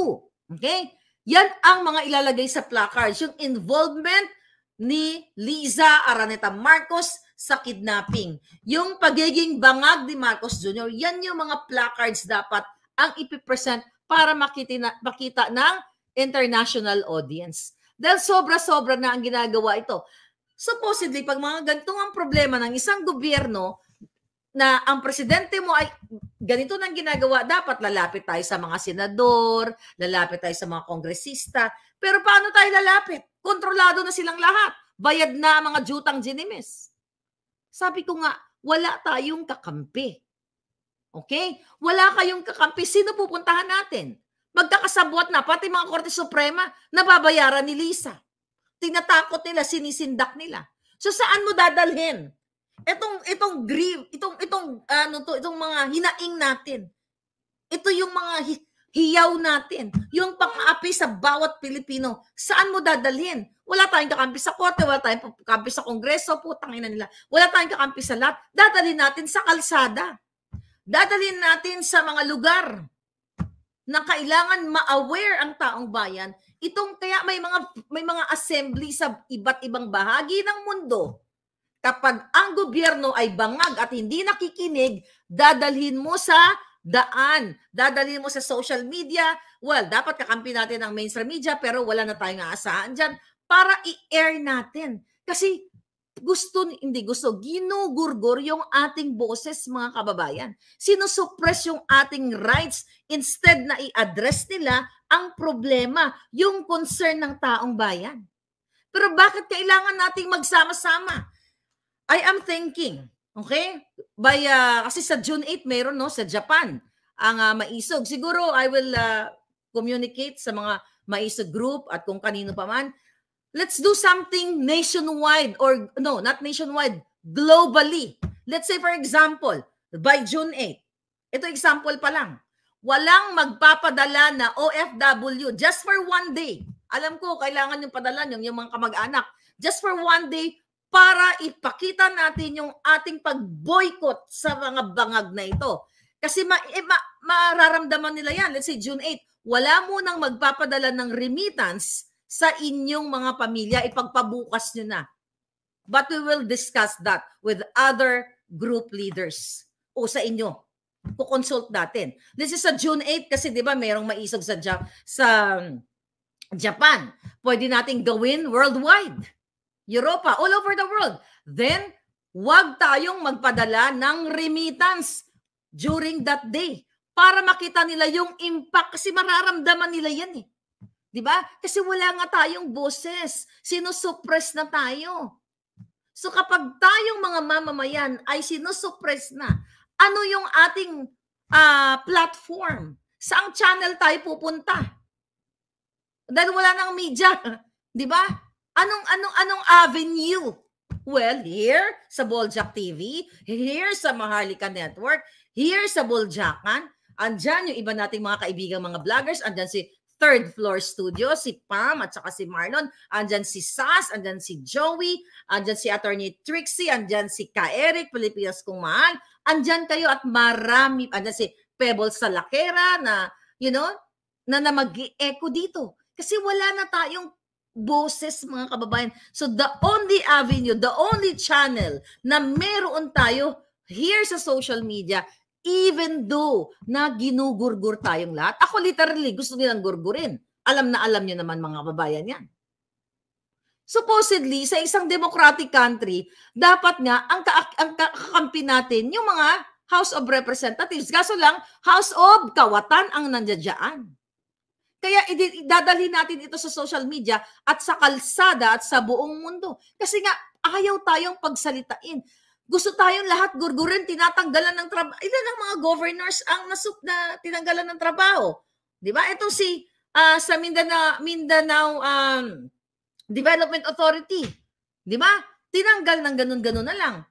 Speaker 4: Okay? Yan ang mga ilalagay sa placards, yung involvement ni Liza Araneta Marcos sa kidnapping. Yung pagiging bangag ni Marcos Jr., yan yung mga placards dapat ang ipipresent para makita ng international audience. Dahil sobra-sobra na ang ginagawa ito. Supposedly, pag mga ganitong ang problema ng isang gobyerno na ang presidente mo ay ganito nang ginagawa, dapat lalapit tayo sa mga senador, lalapit tayo sa mga kongresista. Pero paano tayo lalapit? Kontrolado na silang lahat. Bayad na ang mga jutang ginimis. Sabi ko nga, wala tayong kakampi. Okay? Wala kayong kakampi. Sino pupuntahan natin? Magkakasabwat na, pati mga Korte Suprema, nababayaran ni Lisa. Tinatakot nila, sinisindak nila. So saan mo dadalhin? Itong mga hinaing natin. Ito yung mga hiyaw natin. Yung pang-aapi sa bawat Pilipino. Saan mo dadalhin? Wala tayong kakampi sa korte, wala tayong kakampi sa kongreso, putang ina nila. Wala tayong kakampi sa lahat. Dadalhin natin sa kalsada. Dadalhin natin sa mga lugar na kailangan ma-aware ang taong bayan. Kaya may mga assembly sa iba't ibang bahagi ng mundo. Kapag ang gobyerno ay bangag at hindi nakikinig, dadalhin mo sa daan, dadalhin mo sa social media. Well, dapat kakampi natin ang mainstream media, pero wala na tayong aasahan dyan para i-air natin. Kasi ginugurgur yung ating boses, mga kababayan. Sinusuppress yung ating rights instead na i-address nila ang problema, yung concern ng taong bayan. Pero bakit kailangan nating magsama-sama? I am thinking, okay? Kasi sa June 8 mayroon sa Japan ang maisog. Siguro I will communicate sa mga maisog group at kung kanino pa man. Let's do something nationwide or no, not nationwide, globally. Let's say for example, by June 8. Ito example pa lang. Walang magpapadala na OFW just for one day. Alam ko, kailangan yung padala yung mga kamag-anak. Just for one day para ipakita natin yung ating pag-boycott sa mga bangag na ito. Kasi mararamdaman nila yan. Let's say June 8, wala munang magpapadala ng remittance sa inyong mga pamilya, ipagpabukas nyo na. But we will discuss that with other group leaders o sa inyo. Kukonsult natin. This is sa June 8 kasi di ba mayroong maisog sa Japan. Pwede nating gawin worldwide. Europa, all over the world. Then, wag tayong magpadala ng remittance during that day para makita nila yung impact kasi mararamdaman nila yan eh. Di ba? Kasi wala nga tayong boses. Sinusuppress na tayo. So kapag tayong mga mamamayan ay sinusuppress na, ano yung ating platform? Saang channel tayo pupunta? Dahil wala nang media. Di ba? Anong avenue? Well, here sa Boljak TV, here sa Maharlika Network, here sa Boljakan, andyan yung iba nating mga kaibigang mga vloggers, andyan si Third Floor Studio, si Pam at saka si Marlon, andyan si Sas, andyan si Joey, andyan si Attorney Trixie, andyan si Ka-Eric, Pilipinas Kung Mahal, andyan kayo at marami, andyan si Pebbles Salakera na, you know, na mag-echo dito. Kasi wala na tayong boses, mga kababayan. So the only avenue, the only channel na meron tayo here sa social media, even though na ginugurgur tayong lahat. Ako literally gusto nilang gurgurin. Alam na alam nyo naman mga kababayan yan. Supposedly, sa isang democratic country, dapat nga ang kakampi natin yung mga House of Representatives. Kaso lang, House of Kawatan ang nandiyan. Kaya idadalhin natin ito sa social media at sa kalsada at sa buong mundo. Kasi nga, ayaw tayong pagsalitain. Gusto tayong lahat gurgurin, tinatanggalan ng trabaho. Ilan ang mga governors ang na tinanggalan ng trabaho? Di ba? Ito si sa Mindanao Development Authority. Di ba? Tinanggal ng ganun-ganun na lang.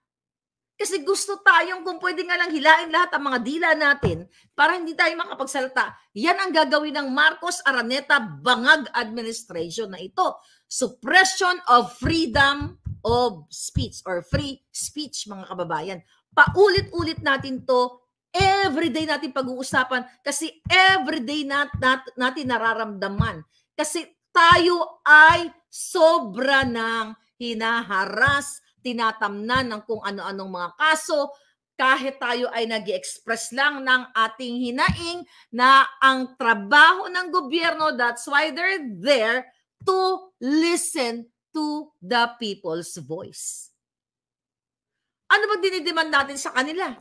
Speaker 4: Kasi gusto tayong kung pwede nga lang hilain lahat ang mga dila natin para hindi tayo makapagsalita. Yan ang gagawin ng Marcos Araneta Bangag Administration na ito. Suppression of freedom of speech or free speech, mga kababayan. Paulit-ulit natin to, everyday natin pag-uusapan kasi everyday natin nararamdaman. Kasi tayo ay sobra ng hinaharas, tinatamnan ng kung ano-anong mga kaso, kahit tayo ay nag-express lang ng ating hinaing na ang trabaho ng gobyerno, that's why they're there to listen to the people's voice. Ano ba dinidemand natin sa kanila?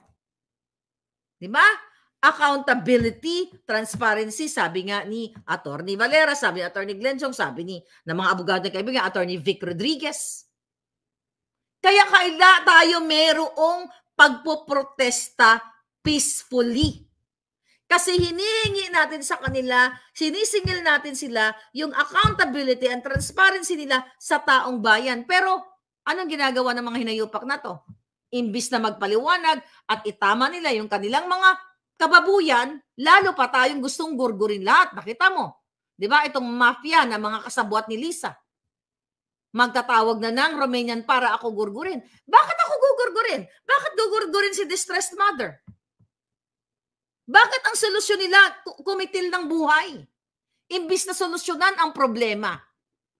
Speaker 4: Di ba? Accountability, transparency, sabi nga ni Atty. Valera, sabi ni Atty. Glenchong, sabi ni ng mga abogado na kaibigan, Atty. Vic Rodriguez. Kaya kaila tayo merong pagpoprotesta peacefully. Kasi hinihingi natin sa kanila, sinisingil natin sila yung accountability and transparency nila sa taong bayan. Pero anong ginagawa ng mga hinayupak na to? Imbis na magpaliwanag at itama nila yung kanilang mga kababuyan, lalo pa tayong gustong gurgurin lahat. Nakita mo, di ba? Itong mafia na mga kasabwat ni Lisa. Magtatawag na ng Romanian para ako gurgurin. Bakit ako gugurgurin? Bakit gugurgurin si distressed mother? Bakit ang solusyon nila kumitil ng buhay? Imbis na solusyonan ang problema.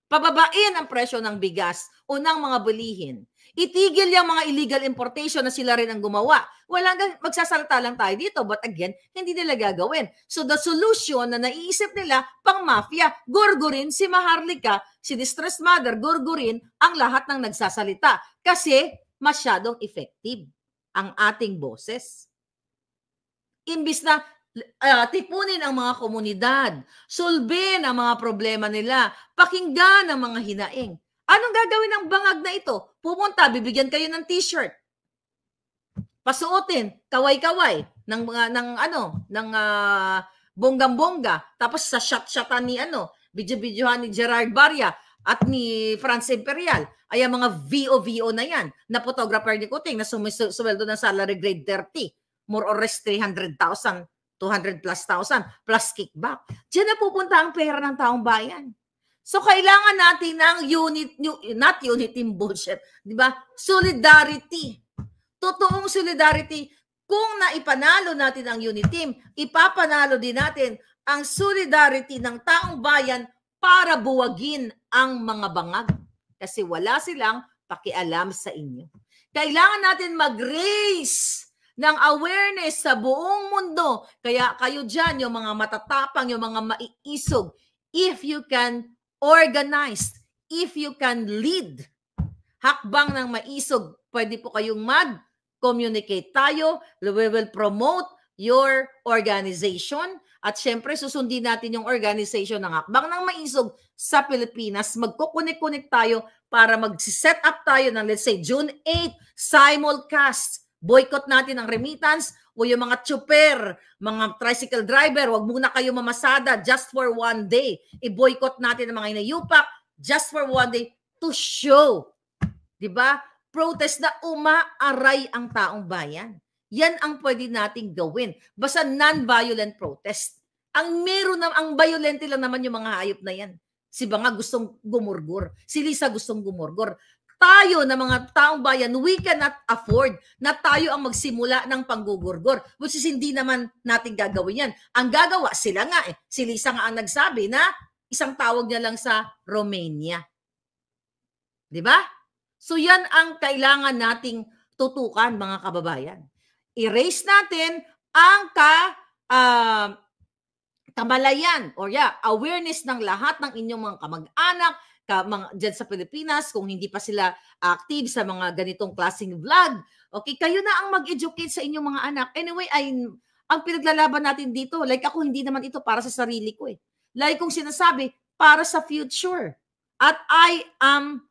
Speaker 4: Pababain ang presyo ng bigas o ng mga bilihin. Itigil yung mga illegal importation na sila rin ang gumawa. Magsasalita lang tayo dito, but again, hindi nila gagawin. So the solution na naiisip nila, pang mafia, gurgurin si Maharlika, si distressed mother, gurgurin ang lahat ng nagsasalita. Kasi masyadong effective ang ating boses. Imbis na tipunin ang mga komunidad, sulbin ang mga problema nila, pakinggan ang mga hinaing. Anong gagawin ng bangag na ito? Pumunta, bibigyan kayo ng t-shirt. Pasuotin, kaway-kaway ng bonggam-bongga. Tapos sa shot-shotan ni video-videohan ni Gerard Barria at ni Franz Imperial. Ay ang mga VO na yan, na photographer ni Kuting na sumweldo ng salary grade 30. More or less 300,000, 200 plus thousand, plus kickback. Diyan na pupunta ang pera ng taong bayan. So, kailangan natin ng not unity bullshit, di ba? Solidarity. Totoong solidarity. Kung naipanalo natin ang unity team, ipapanalo din natin ang solidarity ng taong bayan para buwagin ang mga bangag. Kasi wala silang pakialam sa inyo. Kailangan natin mag-raise ng awareness sa buong mundo. Kaya kayo dyan, yung mga matatapang, yung mga maiisog, if you can organize, if you can lead, hakbang ng maisog, pwede po kayong mag-communicate tayo. We will promote your organization. At syempre, susundin natin yung organization ng hakbang ng maisog sa Pilipinas. Magkukunik-kunik tayo para mag-set up tayo ng, let's say, June 8, simulcast. Boycott natin ang remittance o yung mga tsuper, mga tricycle driver, wag muna kayo mamasada just for one day. I-boycott natin ang mga inayupak just for one day to show, di ba? Protest na umaaray ang taong bayan. Yan ang pwede nating gawin. Basta non-violent protest. Ang meron na, ang violente lang naman yung mga hayop na yan. Si Banga gustong gumurgur. Si Lisa gustong gumurgur. Tayo na mga taong bayan, we cannot afford na tayo ang magsimula ng panggugurgur. Which is hindi naman natin gagawin yan. Ang gagawa, sila nga eh. Si Lisa nga ang nagsabi na isang tawag niya lang sa Romania. Di ba? So yan ang kailangan nating tutukan, mga kababayan. I-raise natin ang kamalayan or awareness ng lahat ng inyong mga kamag-anak dyan sa Pilipinas, kung hindi pa sila active sa mga ganitong klaseng vlog. Okay, kayo na ang mag-educate sa inyong mga anak. Anyway, ang pinaglalaban natin dito, like ako, hindi naman ito para sa sarili ko eh. Like kong sinasabi, para sa future. At I am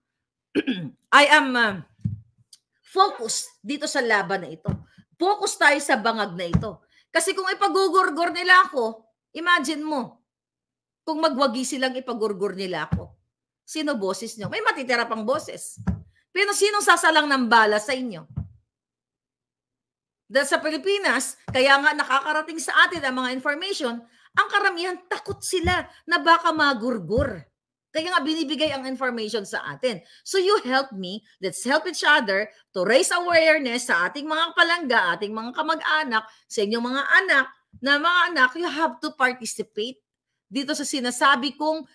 Speaker 4: focused dito sa laban na ito. Focus tayo sa bangag na ito. Kasi kung ipagugurgur nila ako, imagine mo, kung magwagi silang ipagurgur nila ako, sino boses nyo? May matitira pang boses. Pero sinong sasalang ng bala sa inyo? Dahil sa Pilipinas, kaya nga nakakarating sa atin ang mga information, ang karamihan takot sila na baka magurgur. Kaya nga binibigay ang information sa atin. So you help me, let's help each other to raise awareness sa ating mga palangga, ating mga kamag-anak, sa inyong mga anak, na mga anak, you have to participate dito sa sinasabi kong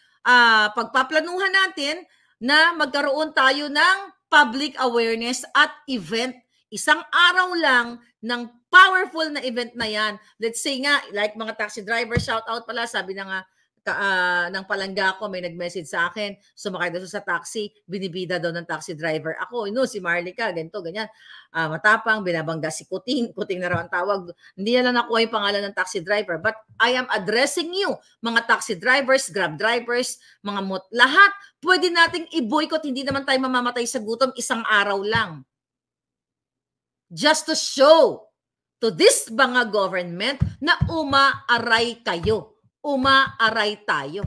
Speaker 4: pagpaplanuhan natin na magkaroon tayo ng public awareness at event. Isang araw lang ng powerful na event na yan. Let's say nga, like mga taxi driver, shout out pala, sabi na nga, ng palangga ko, may nag-message sa akin, sumakay daw sa taxi, binibida daw ng taxi driver. Ako, si Marlica, ganito, ganyan. Matapang, binabangga si Kuting. Kuting na raw ang tawag. Hindi na lang nakuha yung pangalan ng taxi driver. But I am addressing you, mga taxi drivers, grab drivers, mga lahat. Pwede nating i-boycott. Hindi naman tayo mamamatay sa gutom isang araw lang. Just to show to this mga government na umaaray kayo. Umaaray tayo.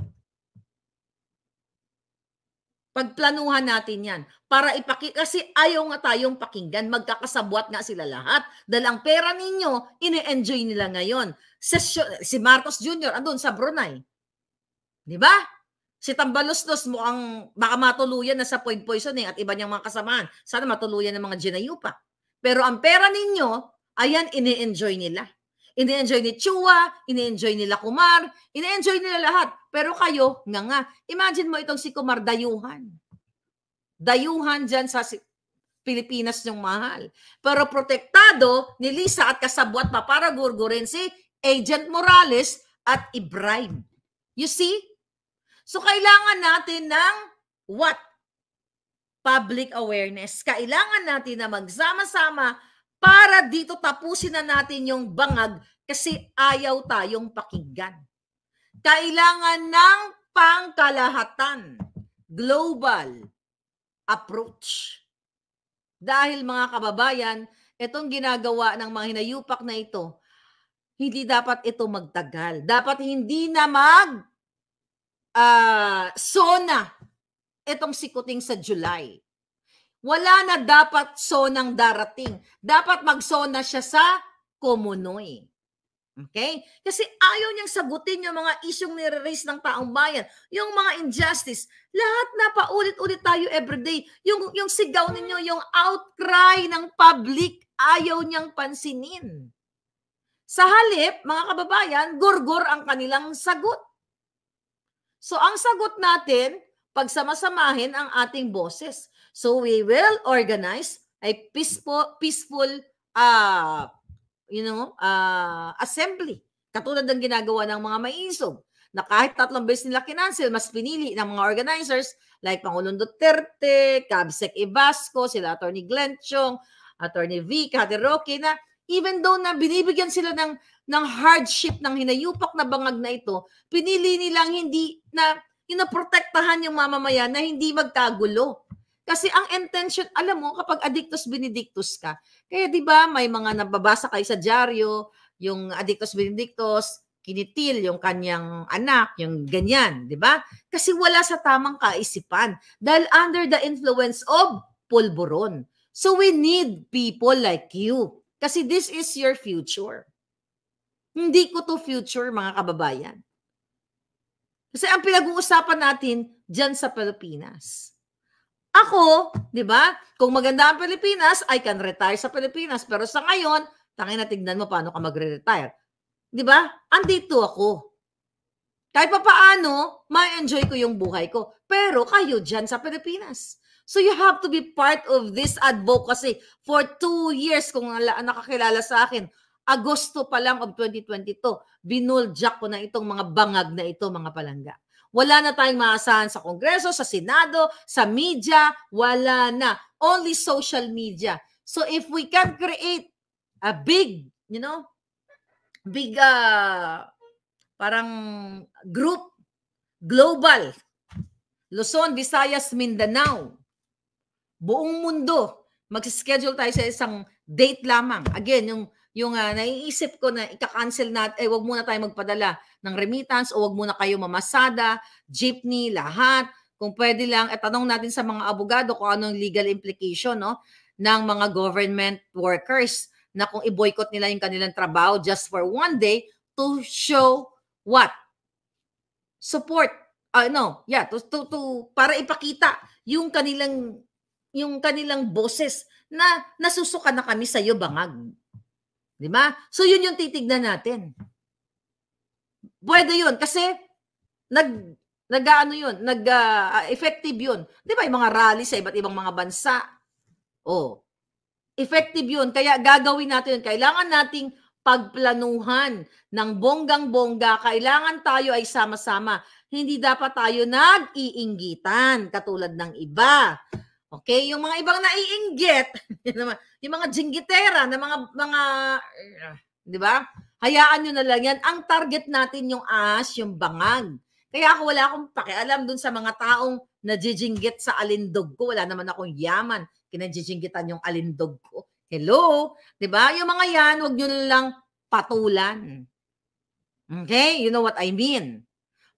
Speaker 4: Pagplanuhan natin yan. Para kasi ayaw nga tayong pakinggan. Magkakasabwat nga sila lahat. Dahil ang pera ninyo, ine-enjoy nila ngayon. Si Marcos Jr. andun sa Brunei. Di ba? Si Tambaloslos mukhang baka matuluyan na sa food poisoning at iba niyang mga kasamahan. Sana matuluyan ng mga ginayupa. Pero ang pera ninyo, ayan, ine-enjoy nila. Ini-enjoy ni Chua, ini-enjoy nila Kumar, ini-enjoy nila lahat. Pero kayo, nga, imagine mo itong si Kumar, dayuhan. Dayuhan dyan sa Pilipinas yung mahal. Pero protektado ni Lisa at kasabwat pa para gurgurin si Agent Morales at i-bribe. You see? So kailangan natin ng what? Public awareness. Kailangan natin na magsama-sama para dito tapusin na natin yung bangag kasi ayaw tayong pakinggan. Kailangan ng pangkalahatan, global approach. Dahil mga kababayan, itong ginagawa ng mga hinayupak na ito, hindi dapat ito magtagal. Dapat hindi na sona itong sikuting sa July. Wala na dapat sonang darating. Dapat magsona siya sa Komunoy. Okay? Kasi ayaw niyang sagutin yung mga isyong nire-raise ng taong bayan, yung mga injustice. Lahat na paulit-ulit tayo everyday. Yung sigaw ninyo, yung outcry ng public, ayaw niyang pansinin. Sa halip, mga kababayan, gurgur ang kanilang sagot. So ang sagot natin, pagsamasamahin ang ating boses. So we will organize a peaceful assembly. Katulad ng ginagawa ng mga maiisog na kahit 3 beses nila kinancel, mas pinili ng mga organizers like Pangulong Duterte, Cabsec Ibasco, sila Atty. Glenn Chong, Atty. V. Cathy Roque, na even though na binibigyan sila ng hardship ng hinayupak na bangag na ito, pinili nilang hindi na protektahan yung mamamayan na hindi magkagulo. Kasi ang intention, alam mo, kapag addictus benedictus ka, kaya di ba may mga nababasa kayo sa dyaryo, yung addictus benedictus, kinitil yung kanyang anak, yung ganyan, di ba? Kasi wala sa tamang kaisipan dahil under the influence of pulburon. So we need people like you kasi this is your future. Hindi ko to future, mga kababayan. Kasi ang pinag-uusapan natin dyan sa Pilipinas. Ako, di ba, kung maganda ang Pilipinas, I can retire sa Pilipinas. Pero sa ngayon, tangin na tignan mo paano ka magre-retire. Di ba? Andito ako. Kahit pa paano, ma-enjoy ko yung buhay ko. Pero kayo dyan sa Pilipinas. So you have to be part of this advocacy for 2 years kung nakakilala sa akin. Agosto pa lang of 2022, binuljak ko na itong mga bangag na ito, mga palangga. Wala na tayong maasahan sa Kongreso, sa Senado, sa media, wala na. Only social media. So if we can create a big, parang group, global, Luzon, Visayas, Mindanao, buong mundo, mag-schedule tayo sa isang date lamang. Again, yung naiisip ko na ika-cancel natin, wag muna tayo magpadala ng remittance o wag muna kayo mamasada, jeepney, lahat. Kung pwede lang, tanong natin sa mga abogado kung anong legal implication ng mga government workers na kung i-boycott nila yung kanilang trabaho just for 1 day to show what? Support. Para ipakita yung kanilang boses na nasusuka na kami sa iyo, bangag. Di ba? So yun yung titignan natin. Pwede yun kasi effective yun. Di ba yung mga rally sa iba't ibang mga bansa? Effective yun. Kaya gagawin natin yun. Kailangan nating pagplanuhan ng bonggang-bongga. Kailangan tayo ay sama-sama. Hindi dapat tayo nag-iinggitan katulad ng iba. Okay? Yung mga ibang naiinggit, yung mga jinggitera na mga di ba? Hayaan nyo na lang yan. Ang target natin yung ahas, yung bangag. Kaya ako wala akong pakialam dun sa mga taong najijinggit sa alindog ko. Wala naman akong yaman. Kinajijinggitan yung alindog ko. Hello? Di ba? Yung mga yan, huwag nyo lang patulan. Okay? You know what I mean?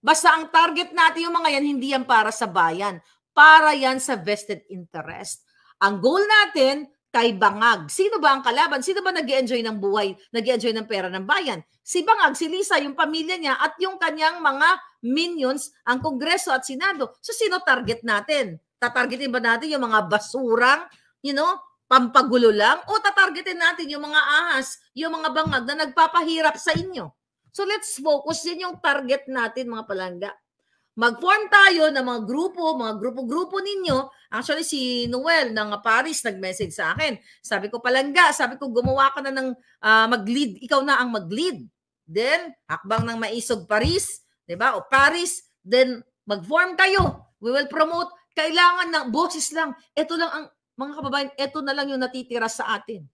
Speaker 4: Basta ang target natin yung mga yan, hindi yan para sa bayan. Para yan sa vested interest. Ang goal natin, kay bangag. Sino ba ang kalaban? Sino ba nag-i-enjoy ng buhay, nag-i-enjoy ng pera ng bayan? Si Bangag, si Lisa, yung pamilya niya at yung kanyang mga minions, ang Kongreso at Senado. So sino target natin? Tatargetin ba natin yung mga basurang, pampagulo lang? O tatargetin natin yung mga ahas, yung mga bangag na nagpapahirap sa inyo? So let's focus. Yan yung target natin, mga palangga. Mag-form tayo ng mga grupo ninyo. Actually, si Noel ng Paris nag-message sa akin. Sabi ko, palangga, gumawa ka na ng mag-lead. Ikaw na ang mag-lead. Then, hakbang ng Maisog Paris, diba? O Paris, then mag-form kayo. We will promote. Kailangan ng boses lang. Ito lang ang, mga kababayan, ito na lang yung natitira sa atin.